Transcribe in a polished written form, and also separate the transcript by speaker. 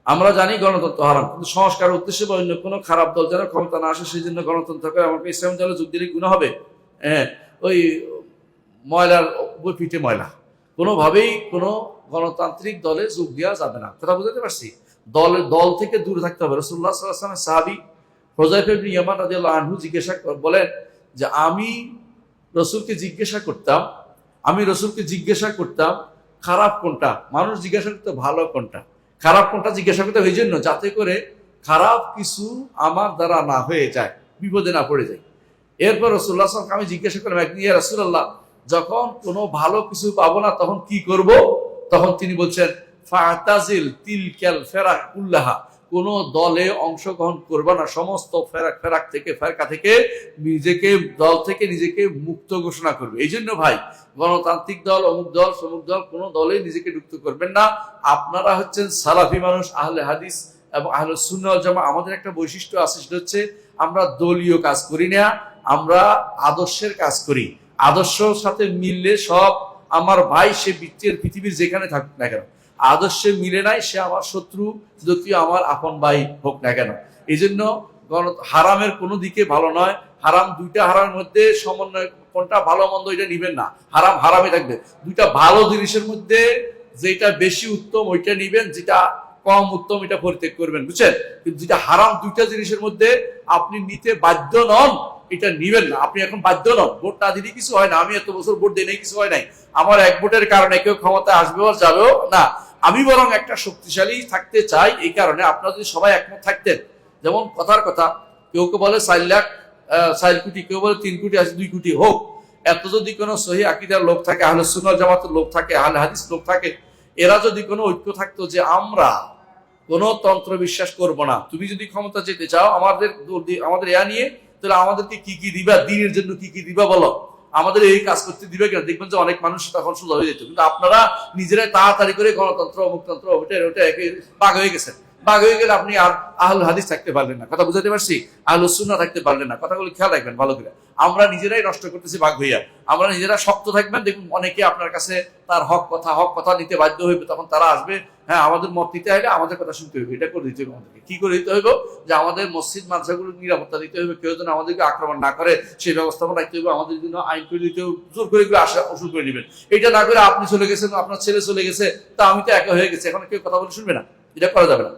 Speaker 1: আমরা জানি গণতন্ত্র হারাম, কিন্তু সংস্কার উদ্দেশ্যে বা অন্য কোনো খারাপ দল যেন ক্ষমতা না আসে সেই জন্য গণতন্ত্র করে। আমাকে ইসলাম দলে যোগ দিলে গুনাহ হবে? হ্যাঁ, ওই ময়লার উপর পিঠে ময়লা। কোনোভাবেই কোনো গণতান্ত্রিক দলে যোগ দেওয়া যাবে না। কথা বুঝতে পারছি? দল থেকে দূরে থাকতে হবে। রাসূলুল্লাহ সাল্লাল্লাহু আলাইহি ওয়াসাল্লামের সাহাবী হুযায়ফা ইবনে ইয়ামান রাদিয়াল্লাহু আনহু জিজ্ঞাসা বলেন যে আমি রসুলকে জিজ্ঞাসা করতাম খারাপ কোনটা, মানুষ জিজ্ঞাসা করতে ভালো কোনটা, খারাপ কোনটা জিজ্ঞাসা করতে এই জন্য যাতে করে খারাপ কিছু আমার দ্বারা না হয়ে যায়, বিপদে না পড়ে যায়। এরপর রাসূলুল্লাহ সাল্লাল্লাহু আলাইহি ওয়াসাল্লাম আমি জিজ্ঞাসা করলাম একদিন, ইয়া রাসূলুল্লাহ, যখন কোনো ভালো কিছু পাবো না তখন কি করব? তখন তিনি বলছেন ফাতাজিল তিলকাল ফিরাক কুল্লাহা, কোন দলে অংশগ্রহণ করবা না, সমস্ত ফেরকা থেকে নিজেকে, দল থেকে নিজেকে মুক্ত ঘোষণা করবে। এই জন্য ভাই, গণতান্ত্রিক দল, অমুক দল, সমুক দল, কোন দলে নিজেকে যুক্ত করবেন না। আপনারা হচ্ছেন সালাফি মানুষ, আহলে হাদিস এবং আহলে সুন্নাহ ওয়াল জামাআহ। আমাদের একটা বৈশিষ্ট্য আছে, সেটা হচ্ছে আমরা দলীয় কাজ করি না, আমরা আদর্শের কাজ করি। আদর্শের সাথে মিললে সব আমার ভাই, সে পৃথিবীর যেখানে থাকুক না কেন, আদর্শে মিলে নাই সে আমার শত্রু, যদিও আমার আপন ভাই হোক না কেন। এই জন্য হারামের কোনো দিকে ভালো নয়। হারাম, দুইটা হারামের মধ্যে সমন্বয়, কোনটা ভালো মন্দ এটা নিবেন না, হারাম হারামই থাকবে। দুইটা ভালো জিনিসের মধ্যে যেটা বেশি উত্তম ওইটা নিবেন, যেটা কম উত্তম এটা পরিত্যাগ করবেন, বুঝছেন? কিন্তু যেটা হারাম, দুইটা জিনিসের মধ্যে আপনি নিতে বাধ্য নন, এটা নিবেন না। আপনি এখন বাধ্য নন, ভোট না দিলে কিছু হয় না। আমি এত বছর ভোট দিই নাই, কিছু হয় নাই, আমার এক ভোটের কারণে কেউ ক্ষমতায় আসবেও আর যাবেও না। আমি বরং একটা শক্তিশালী থাকতে চাই। এই কারণে আপনারা যদি সবাই একমত থাকতেন, যেমন কথার কথা, কেউ বলে 4 কোটি, কেউ বলে 3 কোটি আছে, 2 কোটি হোক, এত যদি কোনো সহি আকীদার লোক থাকে, আহলে সুন্নাহ ওয়াল জামাতের লোক থাকে, আহলে হাদিস লোক থাকে, এরা যদি কোনো ঐক্য থাকতো যে আমরা কোনো তন্ত্র বিশ্বাস করব না, তুমি যদি ক্ষমতা যেতে চাও আমাদের এয়া নিয়ে, তাহলে আমাদেরকে কি কি দিবা, দিনের জন্য কি কি দিবা বলো, আমাদের এই কাজ করতে দিবে কিনা, দেখবেন যে অনেক মানুষ তখন সোজা হয়ে যেত। কিন্তু আপনারা নিজেরাই তাড়াতাড়ি করে গণতন্ত্র, অমুকতন্ত্র, ওটা বাঘ হয়ে গেছেন। বাঘ হয়ে গেলে আপনি আর আহলে হাদিস থাকতে পারলেন না। কথা বুঝাতে পারছি? আহলে সুন্নাহ থাকতে পারলেন না। কথাগুলো খেয়াল রাখবেন ভালো করে। আমরা নিজেরাই নষ্ট করতেছি বাঘ হইয়া। আমরা নিজেরা শক্ত থাকবেন, দেখুন অনেকে আপনার কাছে তার হক কথা নিতে বাধ্য হইবে। তখন তারা আসবে, হ্যাঁ আমাদের মত নিতে হলে আমাদের কথা শুনতে হইবে। এটা করে দিতে হবে আমাদেরকে। কি করে দিতে হইব? যে আমাদের মসজিদ মাদ্রাসাগুলোর নিরাপত্তা দিতে হইবে, কেউ যেন আমাদেরকে আক্রমণ না করে সেই ব্যবস্থাপনা রাখতে হইবে। আমাদের জন্য আইন করে দিতে হবে, জোর করে আসা ওষুধ করে নেবেন। এটা না করে আপনি চলে গেছেন, আপনার ছেলে চলে গেছে, তা আমি তো একা হয়ে গেছি, এখন কেউ কথা বলে শুনবে না, এটা করা যাবে না।